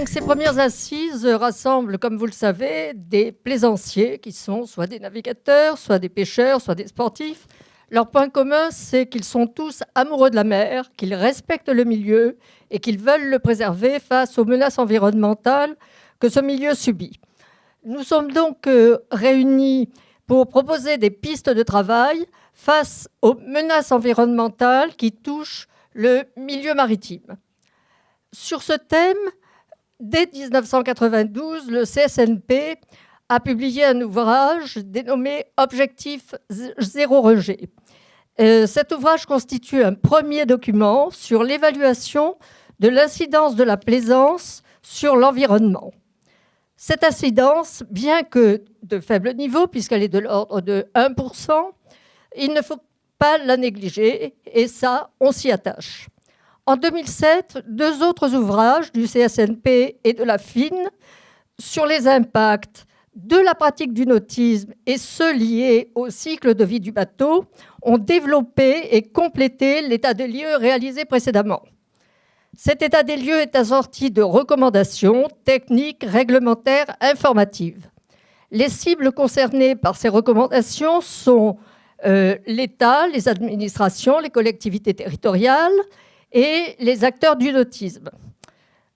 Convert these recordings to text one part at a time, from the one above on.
ces premières assises rassemblent, comme vous le savez, des plaisanciers qui sont soit des navigateurs, soit des pêcheurs, soit des sportifs. Leur point commun, c'est qu'ils sont tous amoureux de la mer, qu'ils respectent le milieu et qu'ils veulent le préserver face aux menaces environnementales que ce milieu subit. Nous sommes donc réunis pour proposer des pistes de travail face aux menaces environnementales qui touchent le milieu maritime. Sur ce thème, dès 1992, le CSNP a publié un ouvrage dénommé « Objectif zéro rejet ». Cet ouvrage constitue un premier document sur l'évaluation de l'incidence de la plaisance sur l'environnement. Cette incidence, bien que de faible niveau, puisqu'elle est de l'ordre de 1%, il ne faut pas la négliger, et ça, on s'y attache. En 2007, deux autres ouvrages du CSNP et de la FIN sur les impacts de la pratique du nautisme et ceux liés au cycle de vie du bateau ont développé et complété l'état des lieux réalisé précédemment. Cet état des lieux est assorti de recommandations techniques, réglementaires, informatives. Les cibles concernées par ces recommandations sont l'État, les administrations, les collectivités territoriales et les acteurs du nautisme.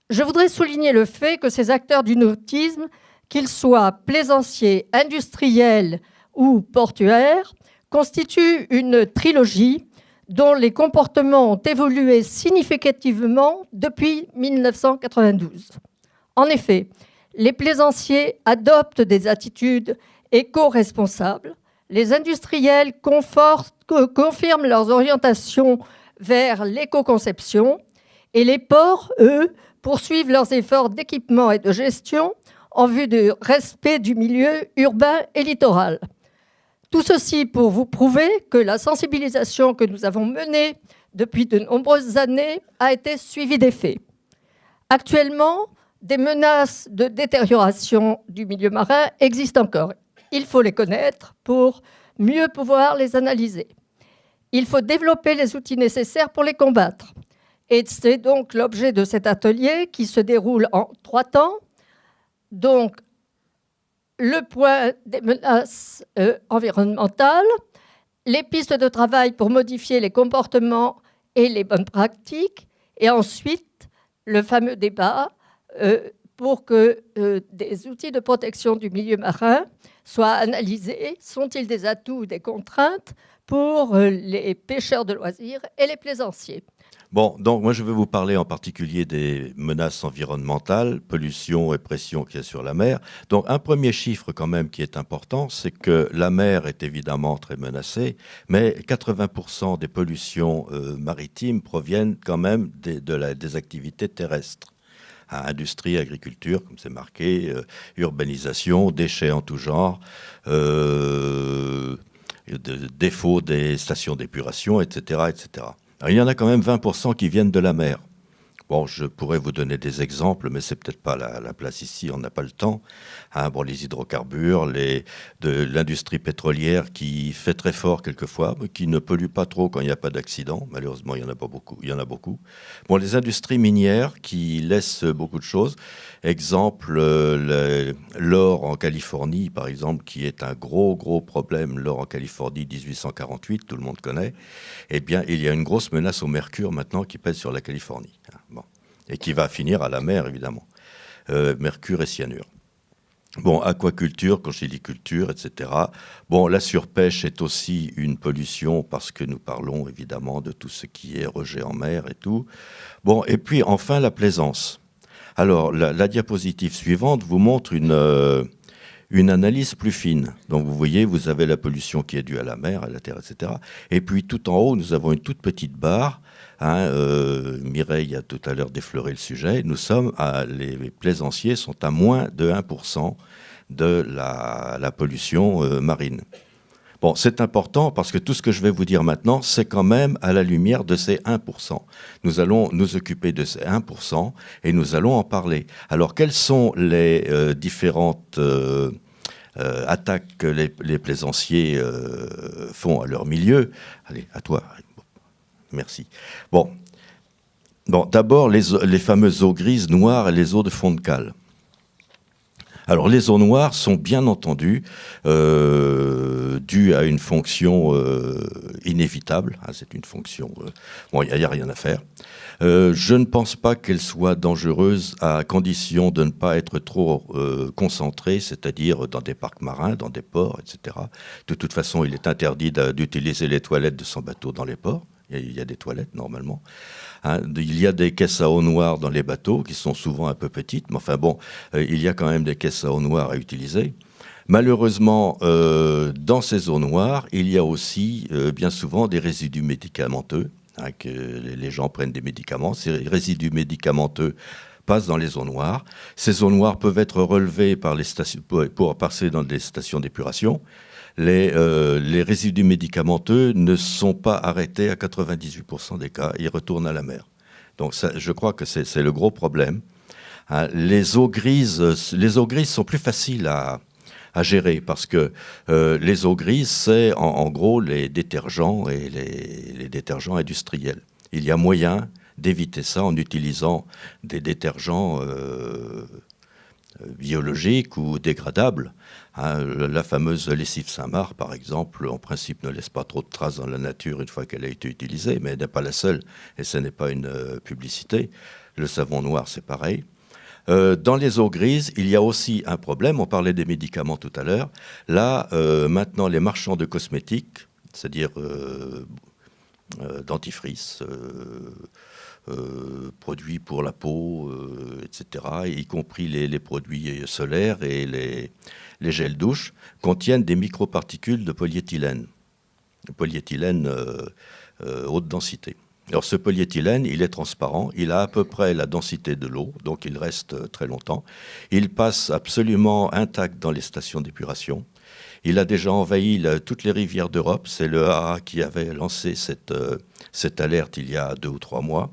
Je voudrais souligner le fait que ces acteurs du nautisme, qu'ils soient plaisanciers, industriels ou portuaires, constituent une trilogie dont les comportements ont évolué significativement depuis 1992. En effet, les plaisanciers adoptent des attitudes éco-responsables, les industriels confirment leurs orientations vers l'éco-conception et les ports, eux, poursuivent leurs efforts d'équipement et de gestion en vue du respect du milieu urbain et littoral. Tout ceci pour vous prouver que la sensibilisation que nous avons menée depuis de nombreuses années a été suivie d'effets. Actuellement, des menaces de détérioration du milieu marin existent encore. Il faut les connaître pour mieux pouvoir les analyser. Il faut développer les outils nécessaires pour les combattre. Et c'est donc l'objet de cet atelier qui se déroule en 3 temps. Donc, le point des menaces environnementales, les pistes de travail pour modifier les comportements et les bonnes pratiques, et ensuite le fameux débat pour que des outils de protection du milieu marin soient analysés. Sont-ils des atouts ou des contraintes pour les pêcheurs de loisirs et les plaisanciers? Bon, donc moi je vais vous parler en particulier des menaces environnementales, pollution et pression qu'il y a sur la mer. Donc un premier chiffre quand même qui est important, c'est que la mer est évidemment très menacée, mais 80% des pollutions maritimes proviennent quand même des activités terrestres. Industrie, agriculture, comme c'est marqué, urbanisation, déchets en tout genre, défaut des stations d'épuration, etc., etc. Alors, il y en a quand même 20% qui viennent de la mer. Bon, je pourrais vous donner des exemples, mais c'est peut-être pas la place ici, on n'a pas le temps. Bon, les hydrocarbures, de l'industrie pétrolière qui fait très fort quelquefois, mais qui ne pollue pas trop quand il n'y a pas d'accident. Malheureusement, il y en a pas beaucoup. Il y en a beaucoup. Bon, les industries minières qui laissent beaucoup de choses. Exemple, l'or en Californie, par exemple, qui est un gros problème. L'or en Californie, 1848, tout le monde connaît. Eh bien, il y a une grosse menace au mercure maintenant qui pèse sur la Californie. Bon. Et qui va finir à la mer, évidemment. Mercure et cyanure. Bon, aquaculture, congéliculture, etc. Bon, la surpêche est aussi une pollution parce que nous parlons évidemment de tout ce qui est rejet en mer et tout. Bon, et puis enfin la plaisance. Alors, la diapositive suivante vous montre une analyse plus fine. Donc, vous voyez, vous avez la pollution qui est due à la mer, à la terre, etc. Et puis, tout en haut, nous avons une toute petite barre. Mireille a tout à l'heure défleuré le sujet. Les plaisanciers sont à moins de 1% de la pollution marine. Bon, c'est important parce que tout ce que je vais vous dire maintenant, c'est quand même à la lumière de ces 1%. Nous allons nous occuper de ces 1% et nous allons en parler. Alors, quelles sont les différentes attaques que les plaisanciers font à leur milieu? Allez, à toi. Merci. Bon, Bon, d'abord, les fameuses eaux grises, noires et les eaux de fond de cale. Alors, les eaux noires sont bien entendu dues à une fonction inévitable. Hein, c'est une fonction... bon, il n'y a rien à faire. Je ne pense pas qu'elles soient dangereuses à condition de ne pas être trop concentrées, c'est-à-dire dans des parcs marins, dans des ports, etc. De toute façon, il est interdit d'utiliser les toilettes de son bateau dans les ports. Il y a des toilettes, normalement. Hein, il y a des caisses à eau noire dans les bateaux, qui sont souvent un peu petites, mais enfin bon, il y a quand même des caisses à eau noire à utiliser. Malheureusement, dans ces eaux noires, il y a aussi bien souvent des résidus médicamenteux, hein, que les gens prennent des médicaments. Ces résidus médicamenteux passent dans les eaux noires. Ces eaux noires peuvent être relevées par les stations, pour passer dans des stations d'épuration. Les résidus médicamenteux ne sont pas arrêtés à 98% des cas, ils retournent à la mer. Donc ça, je crois que c'est le gros problème. Hein, les eaux grises sont plus faciles à gérer parce que les eaux grises, c'est en gros les détergents et les détergents industriels. Il y a moyen d'éviter ça en utilisant des détergents biologiques ou dégradables. Hein, la fameuse lessive Saint-Marc, par exemple, en principe ne laisse pas trop de traces dans la nature une fois qu'elle a été utilisée, mais elle n'est pas la seule, et ce n'est pas une publicité. Le savon noir, c'est pareil. Dans les eaux grises, il y a aussi un problème. On parlait des médicaments tout à l'heure. Là, maintenant, les marchands de cosmétiques, c'est-à-dire dentifrice, produits pour la peau, etc., y compris les produits solaires et les gels douche, contiennent des microparticules de polyéthylène. Polyéthylène haute densité. Alors ce polyéthylène, il est transparent, il a à peu près la densité de l'eau, donc il reste très longtemps. Il passe absolument intact dans les stations d'épuration. Il a déjà envahi toutes les rivières d'Europe. C'est le AA qui avait lancé cette alerte il y a 2 ou 3 mois.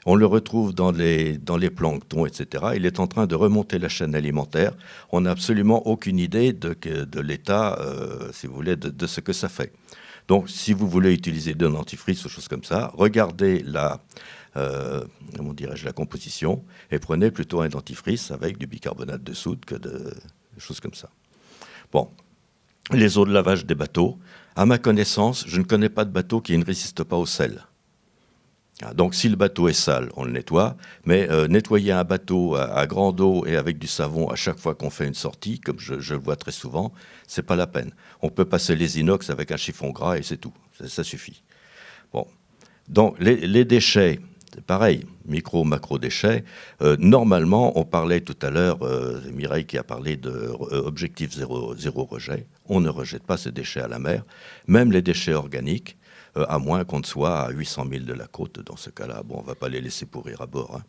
On le retrouve dans les planctons, etc. Il est en train de remonter la chaîne alimentaire. On n'a absolument aucune idée de l'état, si vous voulez, de ce que ça fait. Donc, si vous voulez utiliser de dentifrice ou choses comme ça, regardez comment dirais-je, la composition et prenez plutôt un dentifrice avec du bicarbonate de soude que de choses comme ça. Bon, les eaux de lavage des bateaux. À ma connaissance, je ne connais pas de bateau qui ne résiste pas au sel. Donc, si le bateau est sale, on le nettoie, mais nettoyer un bateau à grande eau et avec du savon à chaque fois qu'on fait une sortie, comme je le vois très souvent, c'est pas la peine. On peut passer les inox avec un chiffon gras et c'est tout, ça suffit. Bon, donc les déchets, c'est pareil, micro, macro déchets. Normalement, on parlait tout à l'heure, Mireille qui a parlé d'objectif zéro rejet. On ne rejette pas ces déchets à la mer, même les déchets organiques. À moins qu'on ne soit à 800 000 de la côte. Dans ce cas-là, bon, on ne va pas les laisser pourrir à bord. Hein.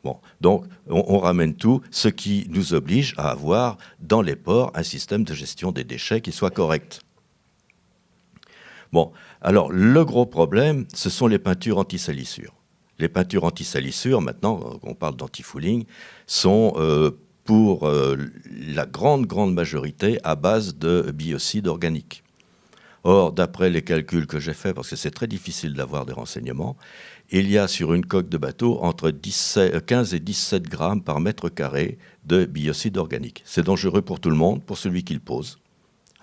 Bon, donc, on ramène tout, ce qui nous oblige à avoir dans les ports un système de gestion des déchets qui soit correct. Bon, alors, le gros problème, ce sont les peintures anti-salissure. Les peintures anti-salissure, maintenant, on parle d'anti-fouling, sont pour la grande majorité à base de biocides organiques. Or, d'après les calculs que j'ai faits, parce que c'est très difficile d'avoir des renseignements, il y a sur une coque de bateau entre 15 et 17 grammes par mètre carré de biocide organique. C'est dangereux pour tout le monde, pour celui qui le pose,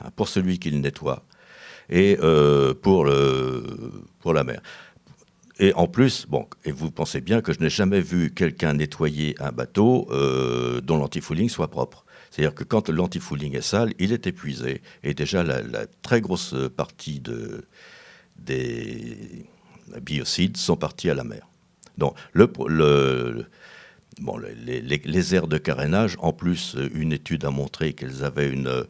hein, pour celui qui le nettoie et pour la mer. Et en plus, bon, et vous pensez bien que je n'ai jamais vu quelqu'un nettoyer un bateau dont l'antifouling soit propre. C'est-à-dire que quand l'antifouling est sale, il est épuisé. Et déjà, la très grosse partie des biocides sont partis à la mer. Donc, les aires de carénage, en plus, une étude a montré qu'elles avaient une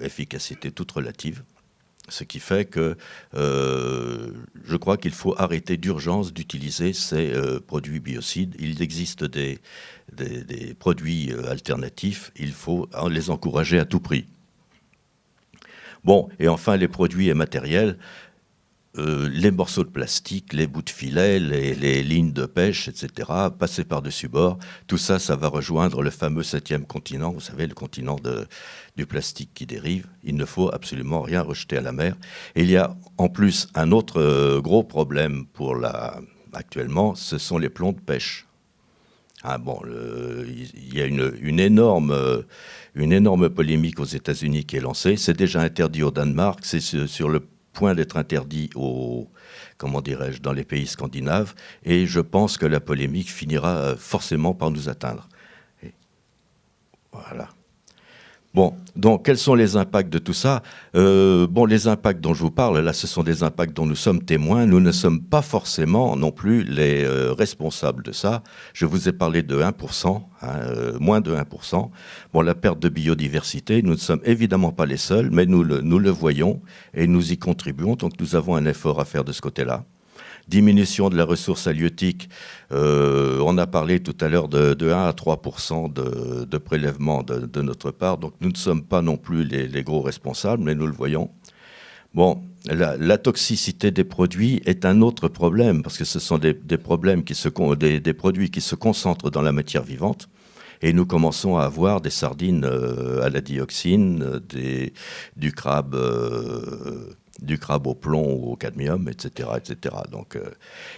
efficacité toute relative. Ce qui fait que je crois qu'il faut arrêter d'urgence d'utiliser ces produits biocides. Il existe des produits alternatifs, il faut les encourager à tout prix. Bon, et enfin les produits et matériels, les morceaux de plastique, les bouts de filet, les lignes de pêche, etc., passer par-dessus bord, tout ça, ça va rejoindre le fameux 7e continent, vous savez, le continent du plastique qui dérive. Il ne faut absolument rien rejeter à la mer. Et il y a en plus un autre gros problème pour la actuellement, ce sont les plombs de pêche. Il y a une énorme polémique aux États-Unis qui est lancée. C'est déjà interdit au Danemark, c'est sur le point d'être interdit dans les pays scandinaves. Et je pense que la polémique finira forcément par nous atteindre. Et voilà. Bon, donc quels sont les impacts de tout ça ? Les impacts dont je vous parle, là, ce sont des impacts dont nous sommes témoins. Nous ne sommes pas forcément non plus les responsables de ça. Je vous ai parlé de 1%, moins de 1%. Bon, la perte de biodiversité, nous ne sommes évidemment pas les seuls, mais nous le voyons et nous y contribuons. Donc nous avons un effort à faire de ce côté-là. Diminution de la ressource halieutique, on a parlé tout à l'heure de 1 à 3% de prélèvement de notre part, donc nous ne sommes pas non plus les gros responsables, mais nous le voyons. Bon, la toxicité des produits est un autre problème, parce que ce sont des problèmes des produits qui se concentrent dans la matière vivante, et nous commençons à avoir des sardines à la dioxine, du crabe au plomb ou au cadmium, etc. etc. Donc,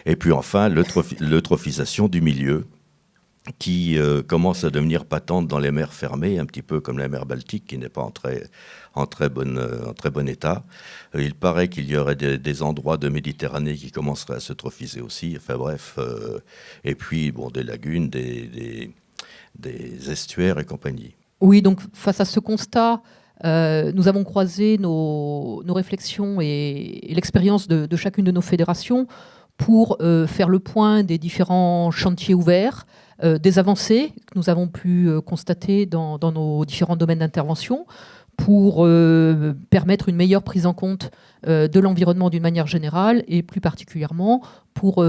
et puis enfin, l'eutrophisation du milieu qui commence à devenir patente dans les mers fermées, un petit peu comme la mer Baltique, qui n'est pas en très bon état. Il paraît qu'il y aurait des endroits de Méditerranée qui commenceraient à s'eutrophiser aussi. Enfin bref, et puis des lagunes, des estuaires et compagnie. Oui, donc face à ce constat, nous avons croisé nos réflexions et l'expérience de chacune de nos fédérations pour faire le point des différents chantiers ouverts, des avancées que nous avons pu constater dans nos différents domaines d'intervention, pour permettre une meilleure prise en compte de l'environnement d'une manière générale et plus particulièrement pour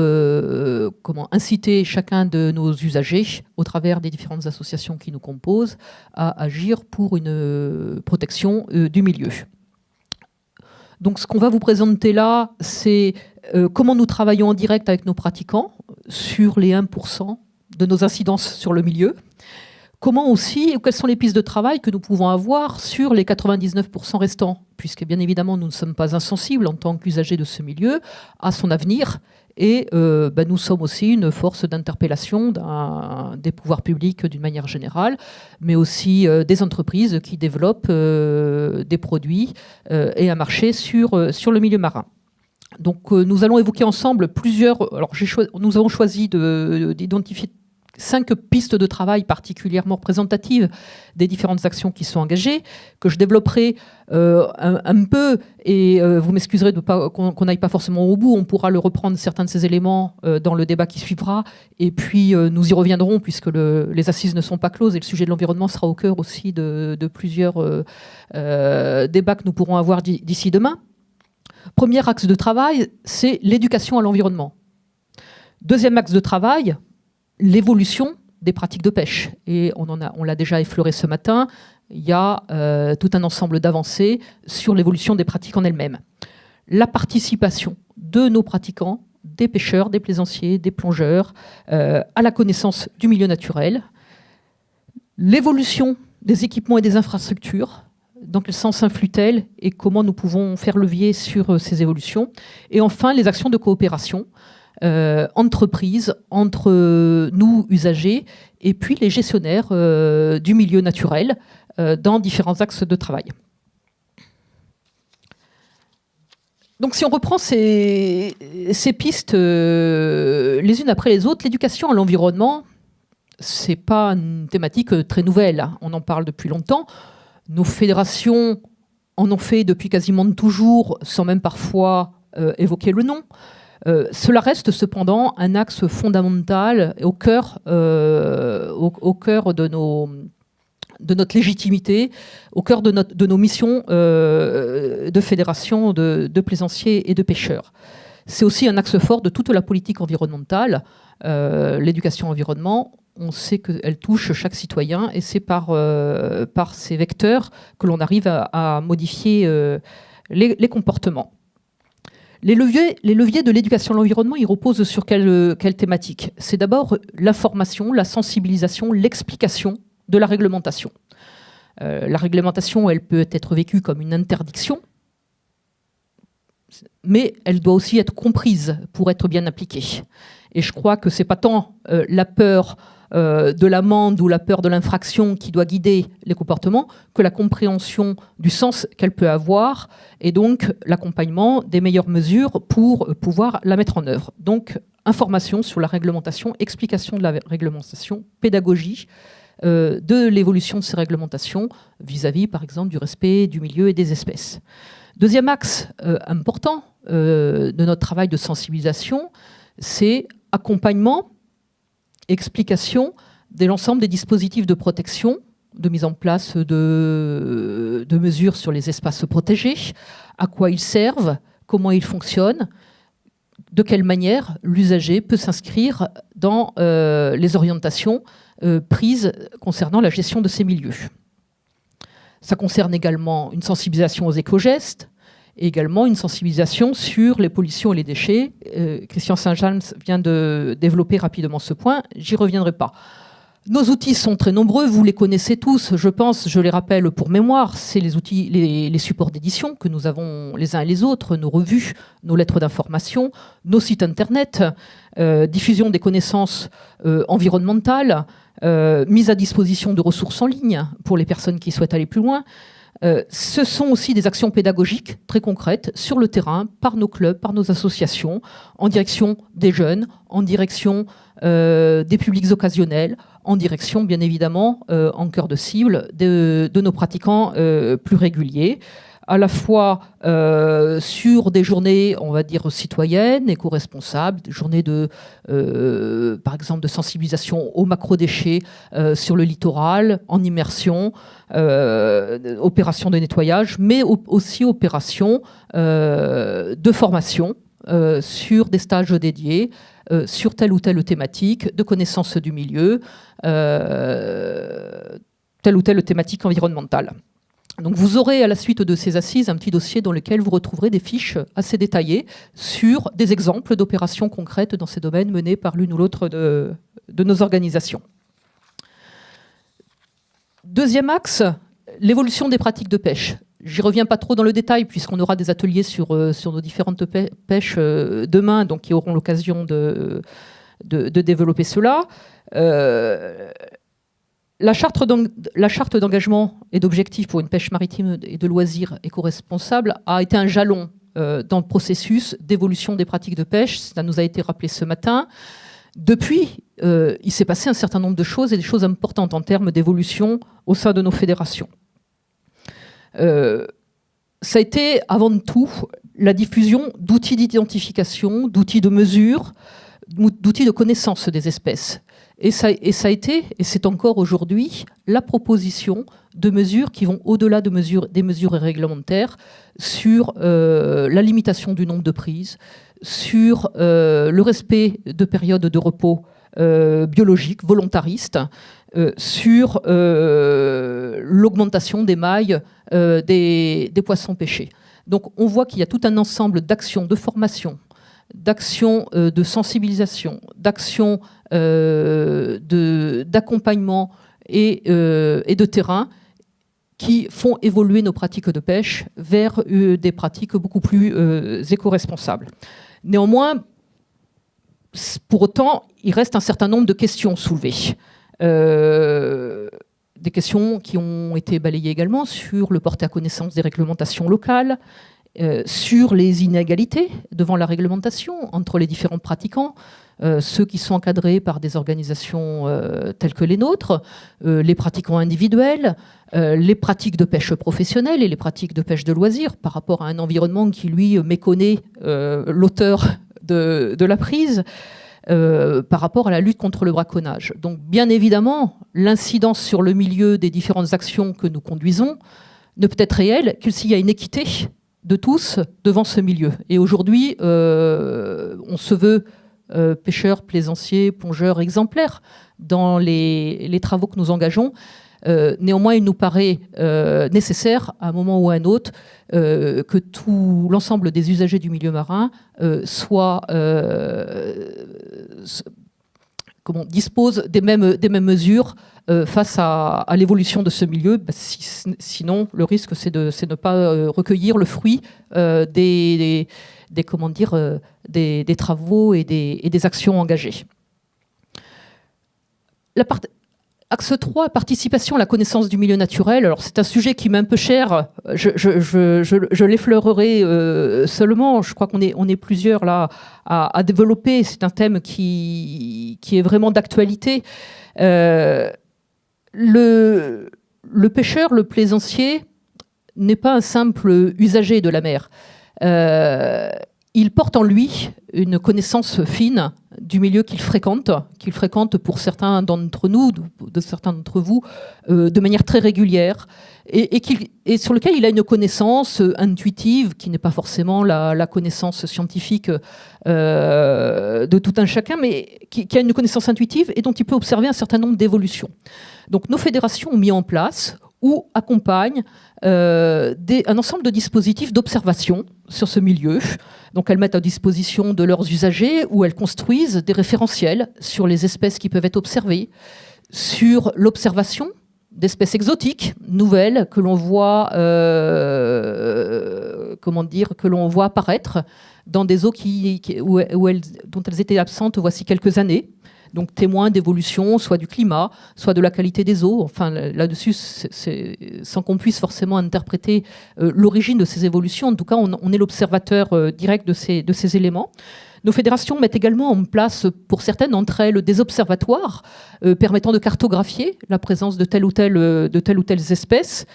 inciter chacun de nos usagers, au travers des différentes associations qui nous composent, à agir pour une protection du milieu. Donc ce qu'on va vous présenter là, c'est comment nous travaillons en direct avec nos pratiquants sur les 1% de nos incidences sur le milieu. Comment aussi, quelles sont les pistes de travail que nous pouvons avoir sur les 99% restants, puisque bien évidemment nous ne sommes pas insensibles en tant qu'usagers de ce milieu à son avenir, et nous sommes aussi une force d'interpellation des pouvoirs publics d'une manière générale, mais aussi des entreprises qui développent des produits et un marché sur le milieu marin. Donc nous allons évoquer ensemble nous avons choisi d'identifier 5 pistes de travail particulièrement représentatives des différentes actions qui sont engagées, que je développerai un peu, et vous m'excuserez qu'on n'aille pas forcément au bout, on pourra le reprendre certains de ces éléments dans le débat qui suivra, et puis nous y reviendrons puisque les assises ne sont pas closes et le sujet de l'environnement sera au cœur aussi de plusieurs débats que nous pourrons avoir d'ici demain. Premier axe de travail, c'est l'éducation à l'environnement. Deuxième axe de travail, l'évolution des pratiques de pêche. Et on l'a déjà effleuré ce matin, il y a tout un ensemble d'avancées sur l'évolution des pratiques en elles-mêmes. La participation de nos pratiquants, des pêcheurs, des plaisanciers, des plongeurs, à la connaissance du milieu naturel. L'évolution des équipements et des infrastructures, dans quel sens influent-elles et comment nous pouvons faire levier sur ces évolutions. Et enfin, les actions de coopération, entreprises, entre nous, usagers, et puis les gestionnaires du milieu naturel dans différents axes de travail. Donc si on reprend ces pistes les unes après les autres, l'éducation à l'environnement, c'est pas une thématique très nouvelle, on en parle depuis longtemps. Nos fédérations en ont fait depuis quasiment toujours, sans même parfois évoquer le nom. Cela reste cependant un axe fondamental au cœur de notre légitimité, au cœur de nos missions de fédération de plaisanciers et de pêcheurs. C'est aussi un axe fort de toute la politique environnementale. L'éducation à l'environnement, on sait qu'elle touche chaque citoyen et c'est par ces vecteurs que l'on arrive à modifier les comportements. Les leviers de l'éducation à l'environnement, ils reposent sur quelle thématique ? C'est d'abord l'information, la sensibilisation, l'explication de la réglementation. La réglementation, elle peut être vécue comme une interdiction. mais elle doit aussi être comprise pour être bien appliquée. Et je crois que ce n'est pas tant la peur de l'amende ou la peur de l'infraction qui doit guider les comportements que la compréhension du sens qu'elle peut avoir et donc l'accompagnement des meilleures mesures pour pouvoir la mettre en œuvre. Donc, information sur la réglementation, explication de la réglementation, pédagogie de l'évolution de ces réglementations vis-à-vis, par exemple, du respect du milieu et des espèces. Deuxième axe important de notre travail de sensibilisation, c'est accompagnement, explication de l'ensemble des dispositifs de protection, de mise en place de mesures sur les espaces protégés, à quoi ils servent, comment ils fonctionnent, de quelle manière l'usager peut s'inscrire dans les orientations prises concernant la gestion de ces milieux. Ça concerne également une sensibilisation aux éco-gestes, et également une sensibilisation sur les pollutions et les déchets. Christian Saint-James vient de développer rapidement ce point, j'y reviendrai pas. Nos outils sont très nombreux, vous les connaissez tous, je pense, je les rappelle pour mémoire, c'est les outils, les supports d'édition que nous avons les uns et les autres, nos revues, nos lettres d'information, nos sites internet, diffusion des connaissances environnementales, mise à disposition de ressources en ligne pour les personnes qui souhaitent aller plus loin. Ce sont aussi des actions pédagogiques très concrètes sur le terrain, par nos clubs, par nos associations, en direction des jeunes, en direction des publics occasionnels, en direction, bien évidemment, en cœur de cible, de nos pratiquants plus réguliers, à la fois sur des journées, on va dire, citoyennes, éco-responsables, des journées par exemple, de sensibilisation aux macro-déchets sur le littoral, en immersion, opérations de nettoyage, mais aussi opérations de formation sur des stages dédiés, sur telle ou telle thématique, de connaissance du milieu, telle ou telle thématique environnementale. Donc vous aurez à la suite de ces assises un petit dossier dans lequel vous retrouverez des fiches assez détaillées sur des exemples d'opérations concrètes dans ces domaines menées par l'une ou l'autre de nos organisations. Deuxième axe, l'évolution des pratiques de pêche. J'y reviens pas trop dans le détail puisqu'on aura des ateliers sur nos différentes pêches demain, donc qui auront l'occasion de développer cela. La charte d'engagement et d'objectifs pour une pêche maritime et de loisirs éco-responsable a été un jalon dans le processus d'évolution des pratiques de pêche. Ça nous a été rappelé ce matin. Depuis, il s'est passé un certain nombre de choses et des choses importantes en termes d'évolution au sein de nos fédérations. Ça a été avant tout la diffusion d'outils d'identification, d'outils de mesure, d'outils de connaissance des espèces. Et ça a été, et c'est encore aujourd'hui, la proposition de mesures qui vont au-delà des mesures réglementaires sur la limitation du nombre de prises, sur le respect de périodes de repos biologiques, volontaristes, sur l'augmentation des mailles des poissons pêchés. Donc on voit qu'il y a tout un ensemble d'actions de formation, d'actions de sensibilisation, d'actions d'accompagnement et de terrain qui font évoluer nos pratiques de pêche vers des pratiques beaucoup plus éco-responsables. Néanmoins, pour autant, il reste un certain nombre de questions soulevées. Des questions qui ont été balayées également sur le porté à connaissance des réglementations locales, sur les inégalités devant la réglementation entre les différents pratiquants, ceux qui sont encadrés par des organisations telles que les nôtres, les pratiquants individuels, les pratiques de pêche professionnelle et les pratiques de pêche de loisirs par rapport à un environnement qui, lui, méconnaît l'auteur de la prise, par rapport à la lutte contre le braconnage. Donc, bien évidemment, l'incidence sur le milieu des différentes actions que nous conduisons ne peut être réelle que s'il y a une équité de tous devant ce milieu. Et aujourd'hui, on se veut pêcheurs, plaisanciers, plongeurs exemplaires dans les travaux que nous engageons. Néanmoins, il nous paraît nécessaire, à un moment ou à un autre, que tout l'ensemble des usagers du milieu marin disposent des mêmes mesures face à l'évolution de ce milieu. Sinon, le risque, c'est de ne pas recueillir le fruit des travaux et des actions engagées. Axe 3, participation à la connaissance du milieu naturel. Alors, c'est un sujet qui m'est un peu cher. Je l'effleurerai seulement. Je crois qu'on est plusieurs là à développer. C'est un thème qui est vraiment d'actualité. Le pêcheur, le plaisancier, n'est pas un simple usager de la mer. Il porte en lui une connaissance fine du milieu qu'il fréquente pour certains d'entre nous, de certains d'entre vous, de manière très régulière, et sur lequel il a une connaissance intuitive, qui n'est pas forcément la connaissance scientifique de tout un chacun, mais qui a une connaissance intuitive et dont il peut observer un certain nombre d'évolutions. Donc nos fédérations ont mis en place ou accompagnent un ensemble de dispositifs d'observation sur ce milieu. Donc elles mettent à disposition de leurs usagers ou elles construisent des référentiels sur les espèces qui peuvent être observées, sur l'observation d'espèces exotiques, nouvelles, que l'on voit, apparaître dans des eaux dont elles étaient absentes voici quelques années. Donc témoins d'évolution, soit du climat, soit de la qualité des eaux. Enfin, là-dessus, sans qu'on puisse forcément interpréter l'origine de ces évolutions, en tout cas, on est l'observateur direct de ces éléments. Nos fédérations mettent également en place, pour certaines d'entre elles, des observatoires permettant de cartographier la présence de telle ou telle espèce.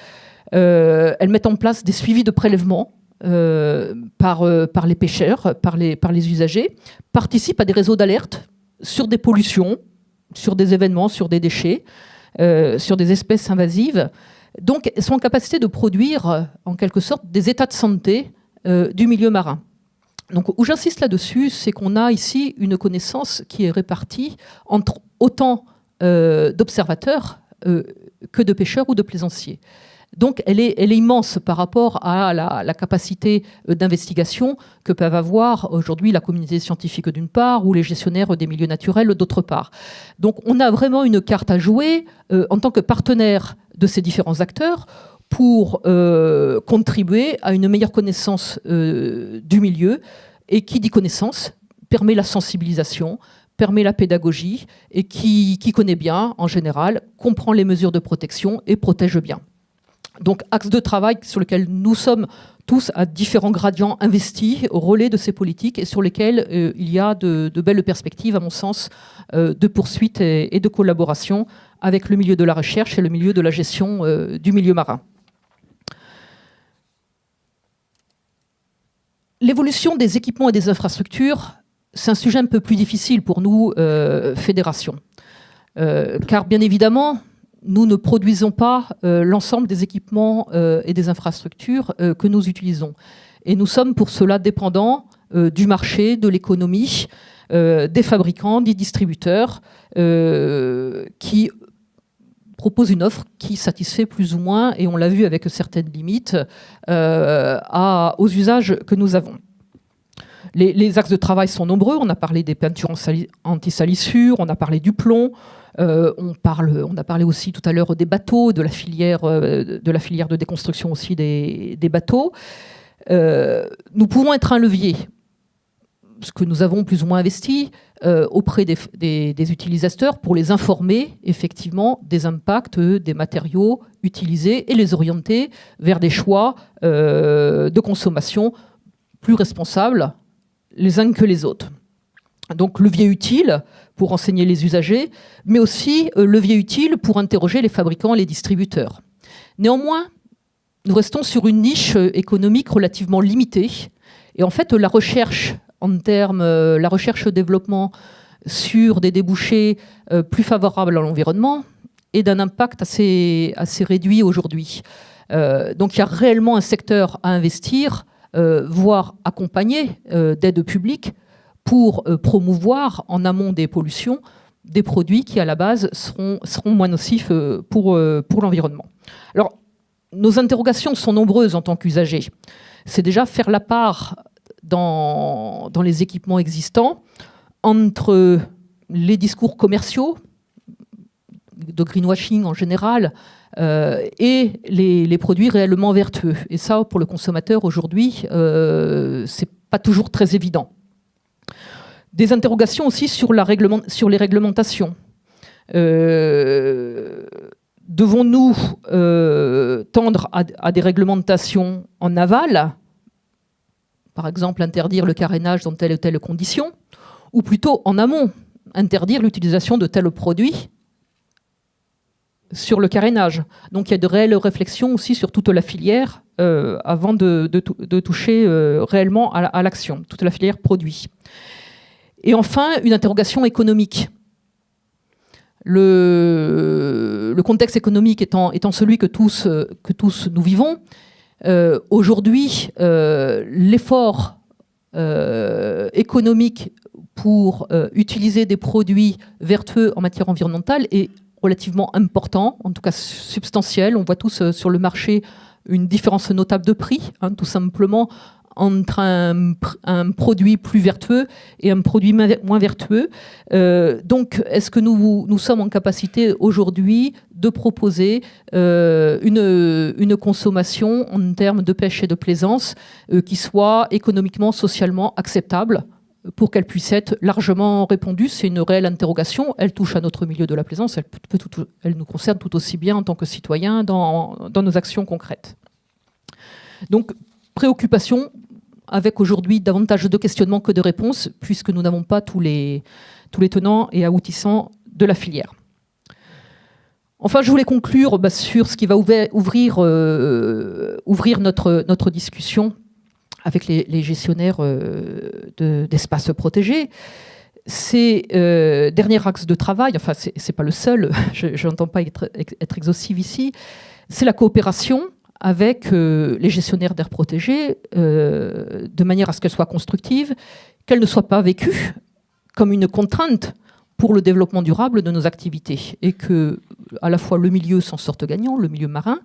Elles mettent en place des suivis de prélèvements par les pêcheurs, par les usagers, participent à des réseaux d'alerte sur des pollutions, sur des événements, sur des déchets, sur des espèces invasives. Donc, elles sont en capacité de produire, en quelque sorte, des états de santé du milieu marin. Donc, où j'insiste là-dessus, c'est qu'on a ici une connaissance qui est répartie entre autant d'observateurs que de pêcheurs ou de plaisanciers. Donc, elle est immense par rapport à la capacité d'investigation que peuvent avoir aujourd'hui la communauté scientifique d'une part ou les gestionnaires des milieux naturels d'autre part. Donc, on a vraiment une carte à jouer en tant que partenaire de ces différents acteurs pour contribuer à une meilleure connaissance du milieu. Et qui dit connaissance permet la sensibilisation, permet la pédagogie, et qui connaît bien, en général, comprend les mesures de protection et protège bien. Donc, axe de travail sur lequel nous sommes tous à différents gradients investis au relais de ces politiques et sur lesquels il y a de belles perspectives, à mon sens, de poursuite et de collaboration avec le milieu de la recherche et le milieu de la gestion du milieu marin. L'évolution des équipements et des infrastructures, c'est un sujet un peu plus difficile pour nous, fédérations. Car, bien évidemment, nous ne produisons pas l'ensemble des équipements et des infrastructures que nous utilisons. Et nous sommes pour cela dépendants du marché, de l'économie, des fabricants, des distributeurs qui proposent une offre qui satisfait plus ou moins, et on l'a vu avec certaines limites, aux usages que nous avons. Les axes de travail sont nombreux. On a parlé des peintures anti-salissure, on a parlé du plomb, on a parlé aussi tout à l'heure des bateaux, de la filière de déconstruction aussi des bateaux. Nous pouvons être un levier, ce que nous avons plus ou moins investi auprès des utilisateurs pour les informer effectivement des impacts des matériaux utilisés et les orienter vers des choix de consommation plus responsables les uns que les autres. Donc levier utile pour renseigner les usagers, mais aussi levier utile pour interroger les fabricants et les distributeurs. Néanmoins, nous restons sur une niche économique relativement limitée. Et en fait, la recherche-développement sur des débouchés plus favorables à l'environnement est d'un impact assez réduit aujourd'hui. Donc il y a réellement un secteur à investir, voire accompagner d'aides publiques pour promouvoir en amont des pollutions des produits qui à la base seront moins nocifs pour l'environnement. Alors, nos interrogations sont nombreuses en tant qu'usagers. C'est déjà faire la part dans les équipements existants entre les discours commerciaux, de greenwashing en général, et les produits réellement vertueux. Et ça, pour le consommateur aujourd'hui, c'est pas toujours très évident. Des interrogations aussi sur les réglementations. Devons-nous tendre à des réglementations en aval, par exemple interdire le carénage dans telle ou telle condition, ou plutôt en amont, interdire l'utilisation de tels produits sur le carénage. Donc il y a de réelles réflexions aussi sur toute la filière avant de toucher réellement à l'action, toute la filière produit. Et enfin, une interrogation économique. Le contexte économique étant celui que tous nous vivons, aujourd'hui, l'effort économique pour utiliser des produits vertueux en matière environnementale est relativement important, en tout cas substantiel. On voit tous sur le marché une différence notable de prix, tout simplement, entre un produit plus vertueux et un produit moins vertueux. Donc, est-ce que nous sommes en capacité aujourd'hui de proposer une consommation en termes de pêche et de plaisance qui soit économiquement, socialement acceptable pour qu'elle puisse être largement répondue? C'est une réelle interrogation. Elle touche à notre milieu de la plaisance. Elle nous concerne tout aussi bien en tant que citoyens dans nos actions concrètes. Donc, préoccupation avec aujourd'hui davantage de questionnements que de réponses, puisque nous n'avons pas tous les tenants et aboutissants de la filière. Enfin, je voulais conclure sur ce qui va ouvrir notre discussion avec les gestionnaires d'espaces protégés. Ces derniers axes de travail, enfin c'est pas le seul, je n'entends pas être exhaustive ici, c'est la coopération avec les gestionnaires d'aires protégées de manière à ce qu'elles soient constructives, qu'elles ne soient pas vécues comme une contrainte pour le développement durable de nos activités et que à la fois le milieu s'en sorte gagnant, le milieu marin,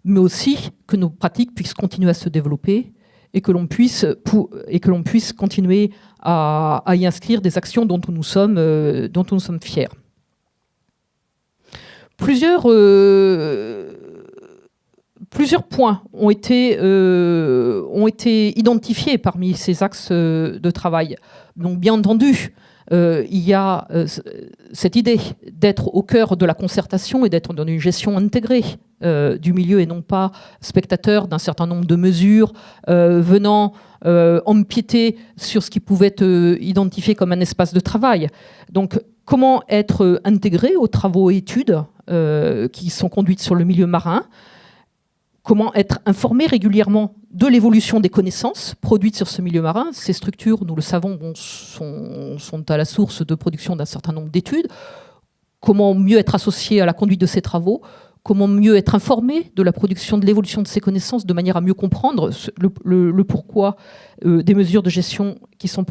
mais aussi que nos pratiques puissent continuer à se développer et que l'on puisse continuer à y inscrire des actions dont nous sommes fiers. Plusieurs points ont été identifiés parmi ces axes de travail. Donc, bien entendu, il y a cette idée d'être au cœur de la concertation et d'être dans une gestion intégrée du milieu et non pas spectateur d'un certain nombre de mesures venant empiéter sur ce qui pouvait être identifié comme un espace de travail. Donc, comment être intégré aux travaux et études qui sont conduites sur le milieu marin? Comment être informé régulièrement de l'évolution des connaissances produites sur ce milieu marin? Ces structures, nous le savons, sont à la source de production d'un certain nombre d'études. Comment mieux être associé à la conduite de ces travaux? Comment mieux être informé de la production, de l'évolution de ces connaissances de manière à mieux comprendre le pourquoi des mesures de gestion qui sont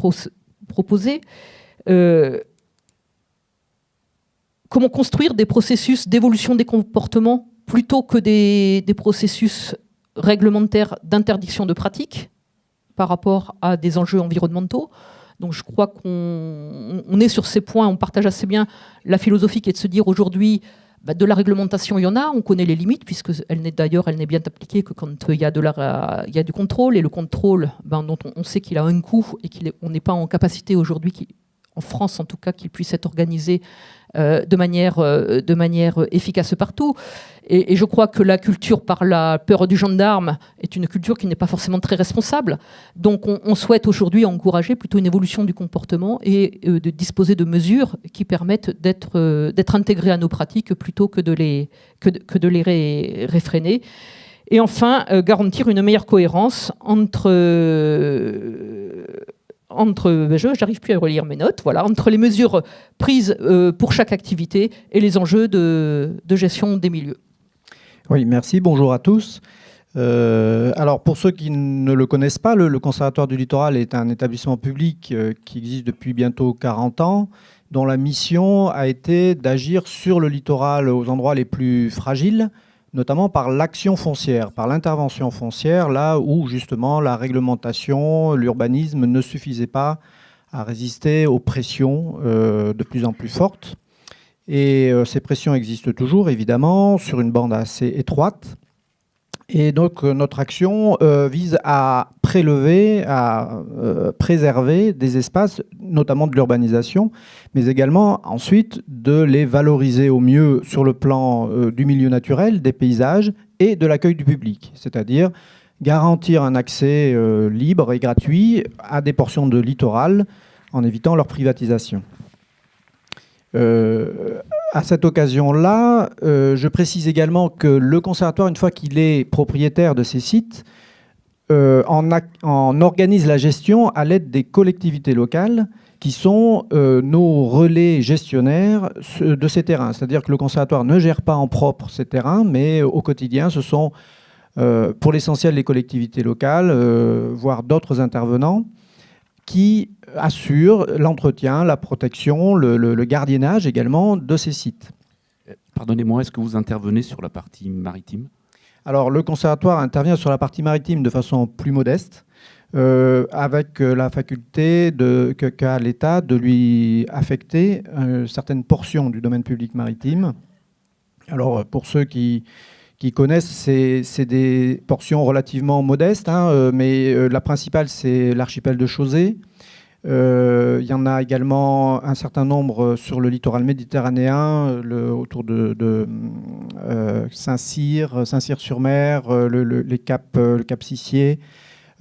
proposées? Comment construire des processus d'évolution des comportements plutôt que des processus réglementaires d'interdiction de pratiques par rapport à des enjeux environnementaux. Donc je crois qu'on est sur ces points, on partage assez bien la philosophie qui est de se dire aujourd'hui, de la réglementation, il y en a, on connaît les limites, puisque elle n'est bien appliquée que quand il y a du contrôle, et le contrôle dont on sait qu'il a un coût et qu'on n'est pas en capacité aujourd'hui, en France en tout cas, qu'il puisse être organisé de manière efficace partout. Et je crois que la culture par la peur du gendarme est une culture qui n'est pas forcément très responsable. Donc on souhaite aujourd'hui encourager plutôt une évolution du comportement et de disposer de mesures qui permettent d'être intégrées à nos pratiques plutôt que de les réfréner. Et enfin, garantir une meilleure cohérence entre j'arrive plus à relire mes notes, voilà, entre les mesures prises pour chaque activité et les enjeux de gestion des milieux. Oui, merci. Bonjour à tous. Alors, pour ceux qui ne le connaissent pas, le Conservatoire du littoral est un établissement public qui existe depuis bientôt 40 ans, dont la mission a été d'agir sur le littoral aux endroits les plus fragiles, notamment par l'action foncière, par l'intervention foncière, là où justement la réglementation, l'urbanisme ne suffisaient pas à résister aux pressions de plus en plus fortes. Et ces pressions existent toujours, évidemment, sur une bande assez étroite. Et donc, notre action vise à prélever, à préserver des espaces, notamment de l'urbanisation, mais également, ensuite, de les valoriser au mieux sur le plan du milieu naturel, des paysages et de l'accueil du public. C'est-à-dire garantir un accès libre et gratuit à des portions de littoral en évitant leur privatisation. À cette occasion-là, je précise également que le conservatoire, une fois qu'il est propriétaire de ces sites, en organise la gestion à l'aide des collectivités locales qui sont nos relais gestionnaires de ces terrains. C'est-à-dire que le conservatoire ne gère pas en propre ces terrains, mais au quotidien, ce sont pour l'essentiel les collectivités locales, voire d'autres intervenants, qui assurent l'entretien, la protection, le gardiennage également de ces sites. Pardonnez-moi, est-ce que vous intervenez sur la partie maritime ? Alors, le conservatoire intervient sur la partie maritime de façon plus modeste, avec la faculté qu'a l'État de lui affecter certaines portions du domaine public maritime. Alors, pour ceux qui connaissent, c'est des portions relativement modestes, mais la principale, c'est l'archipel de Chausey. Il y en a également un certain nombre sur le littoral méditerranéen, autour de Saint-Cyr-sur-Mer, le cap Sissier.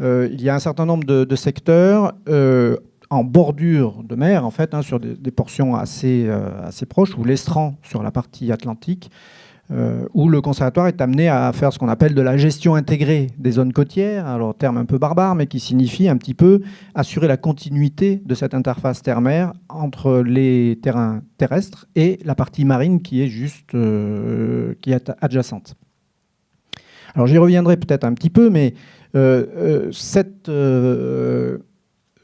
Il y a un certain nombre de secteurs en bordure de mer, en fait, sur des portions assez proches, ou l'estran sur la partie atlantique, où le conservatoire est amené à faire ce qu'on appelle de la gestion intégrée des zones côtières, alors terme un peu barbare, mais qui signifie un petit peu assurer la continuité de cette interface terre-mer entre les terrains terrestres et la partie marine qui est juste qui est adjacente. Alors j'y reviendrai peut-être un petit peu, mais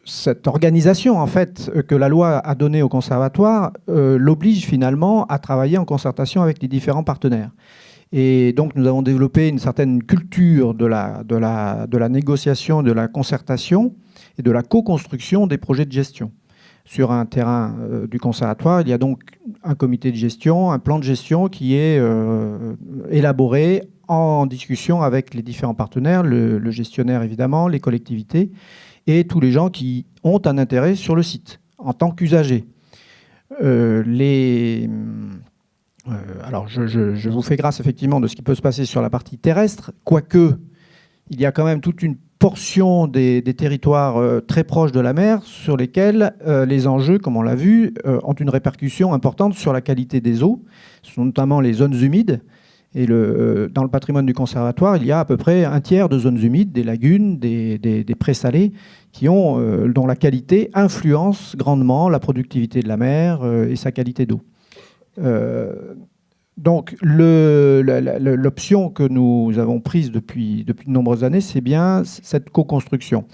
cette organisation en fait, que la loi a donnée au conservatoire l'oblige finalement à travailler en concertation avec les différents partenaires. Et donc nous avons développé une certaine culture de la négociation, de la concertation et de la co-construction des projets de gestion. Sur un terrain du conservatoire, il y a donc un comité de gestion, un plan de gestion qui est élaboré en discussion avec les différents partenaires, le gestionnaire évidemment, les collectivités, et tous les gens qui ont un intérêt sur le site, en tant qu'usagers. Alors, je vous fais grâce, effectivement, de ce qui peut se passer sur la partie terrestre, quoique il y a quand même toute une portion des territoires très proches de la mer sur lesquels les enjeux, comme on l'a vu, ont une répercussion importante sur la qualité des eaux. Ce sont notamment les zones humides. Et dans le patrimoine du conservatoire, il y a à peu près un tiers de zones humides, des lagunes, des présalés, dont la qualité influence grandement la productivité de la mer et sa qualité d'eau. Donc l'option que nous avons prise depuis de nombreuses années, c'est bien cette co-construction.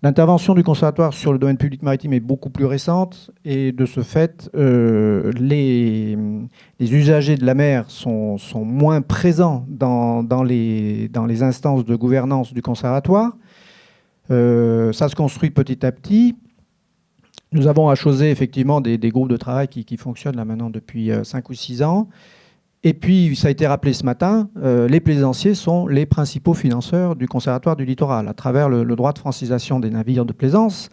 L'intervention du conservatoire sur le domaine public maritime est beaucoup plus récente et de ce fait, les usagers de la mer sont moins présents dans les instances de gouvernance du conservatoire. Ça se construit petit à petit. Nous avons à Chausey effectivement des groupes de travail qui fonctionnent là maintenant depuis 5 ou 6 ans. Et puis, ça a été rappelé ce matin, les plaisanciers sont les principaux financeurs du Conservatoire du littoral, à travers le droit de francisation des navires de plaisance.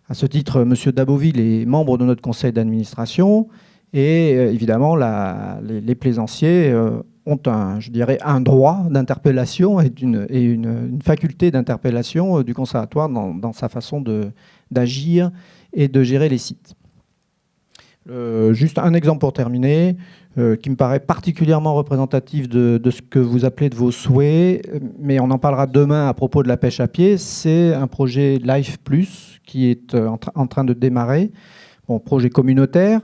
À ce titre, M. Daboville est membre de notre conseil d'administration. Et évidemment, les plaisanciers ont un droit d'interpellation et une faculté d'interpellation du Conservatoire dans sa façon d'agir et de gérer les sites. Juste un exemple pour terminer, qui me paraît particulièrement représentatif de ce que vous appelez de vos souhaits, mais on en parlera demain à propos de la pêche à pied. C'est un projet Life Plus qui est en train de démarrer, projet communautaire,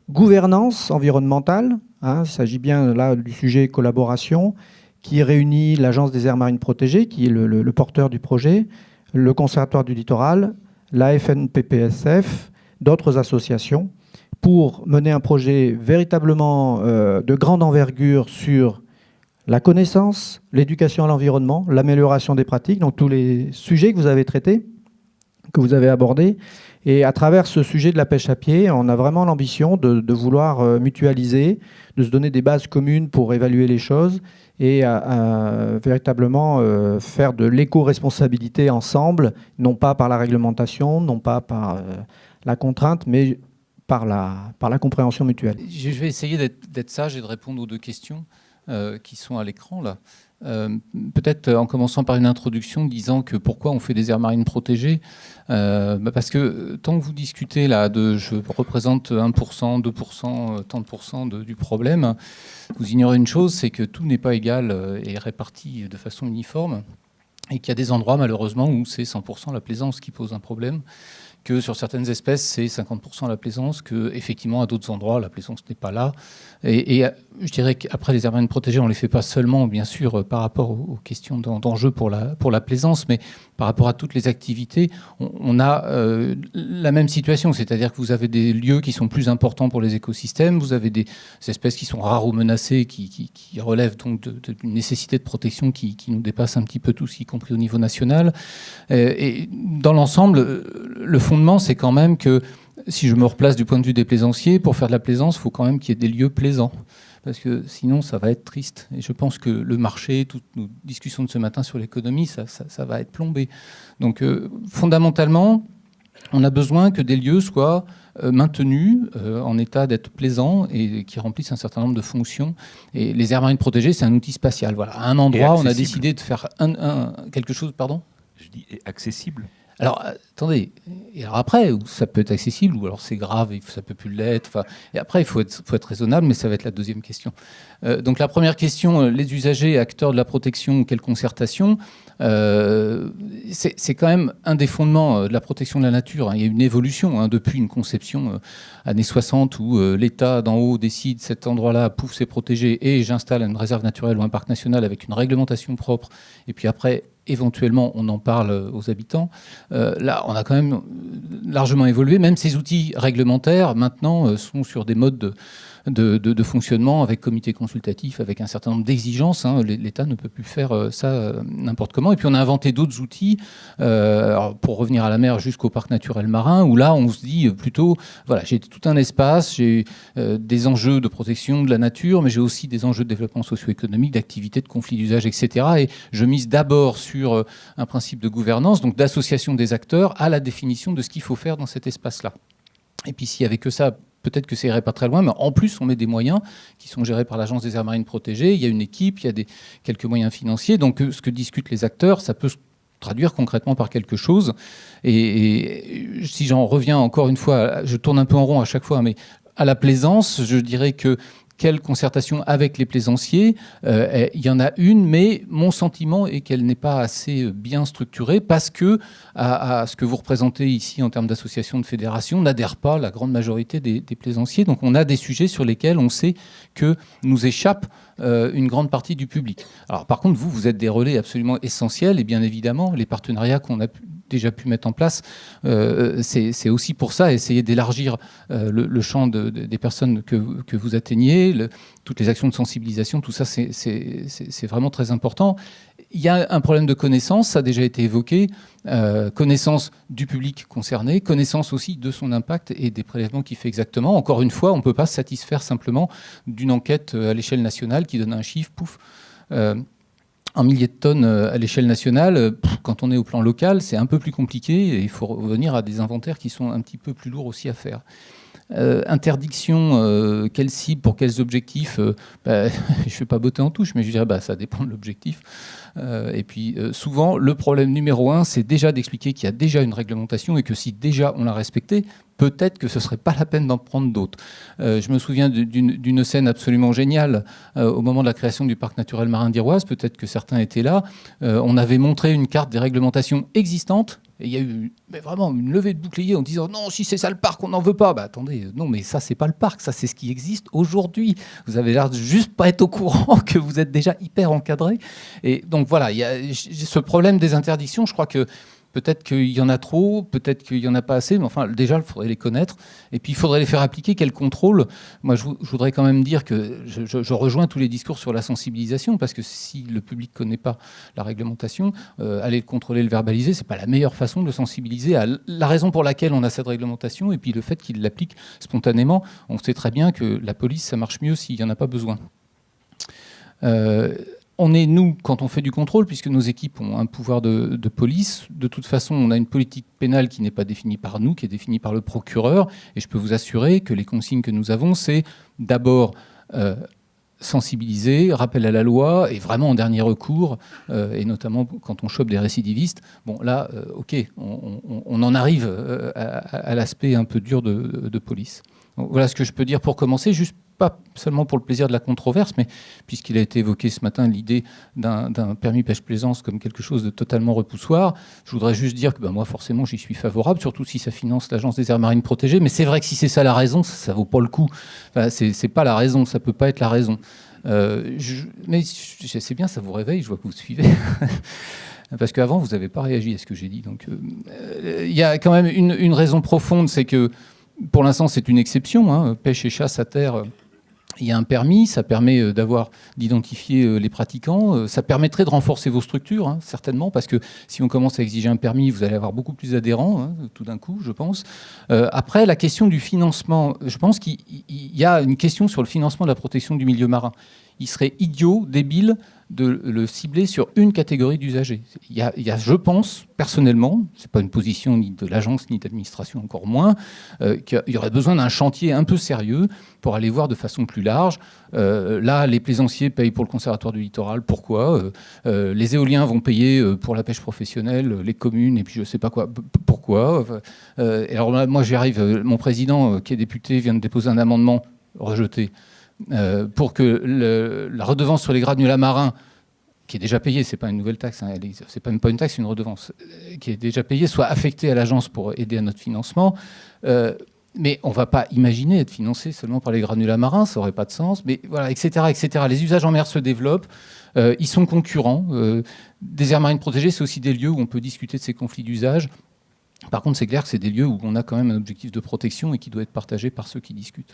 gouvernance environnementale, il s'agit bien là du sujet collaboration, qui réunit l'Agence des aires marines protégées, qui est le porteur du projet, le Conservatoire du littoral, la FNPPSF, d'autres associations, pour mener un projet véritablement de grande envergure sur la connaissance, l'éducation à l'environnement, l'amélioration des pratiques, donc tous les sujets que vous avez traités que vous avez abordé. Et à travers ce sujet de la pêche à pied, on a vraiment l'ambition de vouloir mutualiser, de se donner des bases communes pour évaluer les choses et véritablement faire de l'éco-responsabilité ensemble, non pas par la réglementation, non pas par la contrainte, mais par la compréhension mutuelle. Je vais essayer d'être sage et de répondre aux deux questions qui sont à l'écran là. Peut-être en commençant par une introduction disant que pourquoi on fait des aires marines protégées, parce que tant que vous discutez là de je représente 1%, 2%, tant de pourcents du problème, vous ignorez une chose, c'est que tout n'est pas égal et réparti de façon uniforme et qu'il y a des endroits malheureusement où c'est 100% la plaisance qui pose un problème, que sur certaines espèces c'est 50% la plaisance, que effectivement à d'autres endroits la plaisance n'est pas là. Et je dirais qu'après les aires marines protégées, on ne les fait pas seulement bien sûr par rapport aux questions d'enjeu pour la plaisance, mais par rapport à toutes les activités, on a la même situation, c'est-à-dire que vous avez des lieux qui sont plus importants pour les écosystèmes, vous avez des espèces qui sont rares ou menacées, qui relèvent donc d'une nécessité de protection qui nous dépasse un petit peu tous, y compris au niveau national. Et dans l'ensemble, le fondement, c'est quand même que si je me replace du point de vue des plaisanciers, pour faire de la plaisance, il faut quand même qu'il y ait des lieux plaisants. Parce que sinon, ça va être triste. Et je pense que le marché, toutes nos discussions de ce matin sur l'économie, ça va être plombé. Donc, fondamentalement, on a besoin que des lieux soient maintenus en état d'être plaisants et qui remplissent un certain nombre de fonctions. Et les aires marines protégées, c'est un outil spatial. Voilà. À un endroit, on a décidé de faire quelque chose... Pardon ? Je dis accessible. Alors, attendez, et alors après, ça peut être accessible, ou alors c'est grave, et ça peut plus l'être. Enfin, et après, il faut être raisonnable, mais ça va être la deuxième question. Donc la première question, les usagers, acteurs de la protection, quelle concertation, c'est quand même un des fondements de la protection de la nature. Il y a une évolution depuis une conception années 60 où l'État d'en haut décide cet endroit-là, pouf, c'est protégé, et j'installe une réserve naturelle ou un parc national avec une réglementation propre, et puis après, éventuellement, on en parle aux habitants. Là, on a quand même largement évolué. Même ces outils réglementaires, maintenant, sont sur des modes de fonctionnement avec comité consultatif, avec un certain nombre d'exigences. L'État ne peut plus faire ça n'importe comment. Et puis, on a inventé d'autres outils, alors, pour revenir à la mer jusqu'au parc naturel marin, où là, on se dit plutôt, voilà, j'ai tout un espace, j'ai des enjeux de protection de la nature, mais j'ai aussi des enjeux de développement socio-économique, d'activité, de conflits d'usage, etc. Et je mise d'abord sur un principe de gouvernance, donc d'association des acteurs à la définition de ce qu'il faut faire dans cet espace-là. Et puis s'il n'y avait que ça, peut-être que ça irait pas très loin, mais en plus on met des moyens qui sont gérés par l'Agence des aires marines protégées, il y a une équipe, il y a quelques moyens financiers, donc ce que discutent les acteurs, ça peut se traduire concrètement par quelque chose. Et si j'en reviens encore une fois, je tourne un peu en rond à chaque fois, mais à la plaisance, je dirais que quelle concertation avec les plaisanciers, il y en a une, mais mon sentiment est qu'elle n'est pas assez bien structurée parce que à ce que vous représentez ici en termes d'association, de fédération, n'adhère pas la grande majorité des plaisanciers. Donc on a des sujets sur lesquels on sait que nous échappe une grande partie du public. Alors par contre, vous êtes des relais absolument essentiels et bien évidemment, les partenariats qu'on a déjà pu mettre en place, c'est aussi pour ça, essayer d'élargir le champ des personnes que vous atteignez, toutes les actions de sensibilisation, tout ça, c'est vraiment très important. Il y a un problème de connaissance, ça a déjà été évoqué, connaissance du public concerné, connaissance aussi de son impact et des prélèvements qu'il fait exactement. Encore une fois, on ne peut pas se satisfaire simplement d'une enquête à l'échelle nationale qui donne un chiffre, pouf, en milliers de tonnes à l'échelle nationale. Quand on est au plan local, c'est un peu plus compliqué et il faut revenir à des inventaires qui sont un petit peu plus lourds aussi à faire. Interdiction, quelle cible, pour quels objectifs, je ne vais pas botter en touche, mais je dirais ça dépend de l'objectif. Et puis souvent, le problème numéro 1, c'est déjà d'expliquer qu'il y a déjà une réglementation et que si déjà on l'a respectée, peut-être que ce ne serait pas la peine d'en prendre d'autres. Je me souviens d'une scène absolument géniale au moment de la création du parc naturel marin d'Iroise, peut-être que certains étaient là. On avait montré une carte des réglementations existantes. Et il y a eu vraiment une levée de bouclier en disant non, si c'est ça le parc, on n'en veut pas. Attendez, non, mais ça, c'est pas le parc, ça, c'est ce qui existe aujourd'hui. Vous avez l'air de juste pas être au courant que vous êtes déjà hyper encadré. Et donc voilà, il y a ce problème des interdictions. Je crois que Peut-être qu'il y en a trop, peut-être qu'il n'y en a pas assez, mais enfin, déjà, il faudrait les connaître. Et puis, il faudrait les faire appliquer. Quel contrôle ? Moi, je voudrais quand même dire que je rejoins tous les discours sur la sensibilisation, parce que si le public ne connaît pas la réglementation, aller le contrôler, le verbaliser, ce n'est pas la meilleure façon de le sensibiliser à la raison pour laquelle on a cette réglementation, et puis le fait qu'il l'applique spontanément. On sait très bien que la police, ça marche mieux s'il n'y en a pas besoin. On est, nous, quand on fait du contrôle, puisque nos équipes ont un pouvoir de police, de toute façon, on a une politique pénale qui n'est pas définie par nous, qui est définie par le procureur. Et je peux vous assurer que les consignes que nous avons, c'est d'abord sensibiliser, rappel à la loi, et vraiment en dernier recours, et notamment quand on chope des récidivistes. Bon, là, OK, on en arrive à l'aspect un peu dur de police. Donc, voilà ce que je peux dire pour commencer, juste pas seulement pour le plaisir de la controverse, mais puisqu'il a été évoqué ce matin l'idée d'un permis pêche-plaisance comme quelque chose de totalement repoussoir, je voudrais juste dire que moi, forcément, j'y suis favorable, surtout si ça finance l'Agence des aires marines protégées. Mais c'est vrai que si c'est ça la raison, ça vaut pas le coup. Enfin, c'est pas la raison, ça peut pas être la raison. Mais c'est bien, ça vous réveille, je vois que vous suivez. Parce qu'avant, vous n'avez pas réagi à ce que j'ai dit. Donc, il y a quand même une raison profonde, c'est que pour l'instant, c'est une exception. Hein. Pêche et chasse à terre, il y a un permis, ça permet d'identifier les pratiquants, ça permettrait de renforcer vos structures, hein, certainement, parce que si on commence à exiger un permis, vous allez avoir beaucoup plus d'adhérents, hein, tout d'un coup, je pense. Après, la question du financement, je pense qu'il y a une question sur le financement de la protection du milieu marin. Il serait idiot, débile, de le cibler sur une catégorie d'usagers. Il y a, je pense, personnellement, ce n'est pas une position ni de l'agence ni de l'administration, encore moins, qu'il y aurait besoin d'un chantier un peu sérieux pour aller voir de façon plus large. Là, les plaisanciers payent pour le Conservatoire du littoral. Pourquoi ? Les éoliens vont payer pour la pêche professionnelle, les communes, et puis je ne sais pas quoi. Pourquoi ? Alors moi, j'y arrive. Mon président, qui est député, vient de déposer un amendement rejeté pour que la redevance sur les granulats marins, qui est déjà payée, c'est pas une nouvelle taxe, hein, c'est même pas une taxe, c'est une redevance, qui est déjà payée, soit affectée à l'agence pour aider à notre financement. Mais on ne va pas imaginer être financé seulement par les granulats marins, ça n'aurait pas de sens, mais voilà, etc., etc. Les usages en mer se développent, ils sont concurrents. Des aires marines protégées, c'est aussi des lieux où on peut discuter de ces conflits d'usage. Par contre, c'est clair que c'est des lieux où on a quand même un objectif de protection et qui doit être partagé par ceux qui discutent.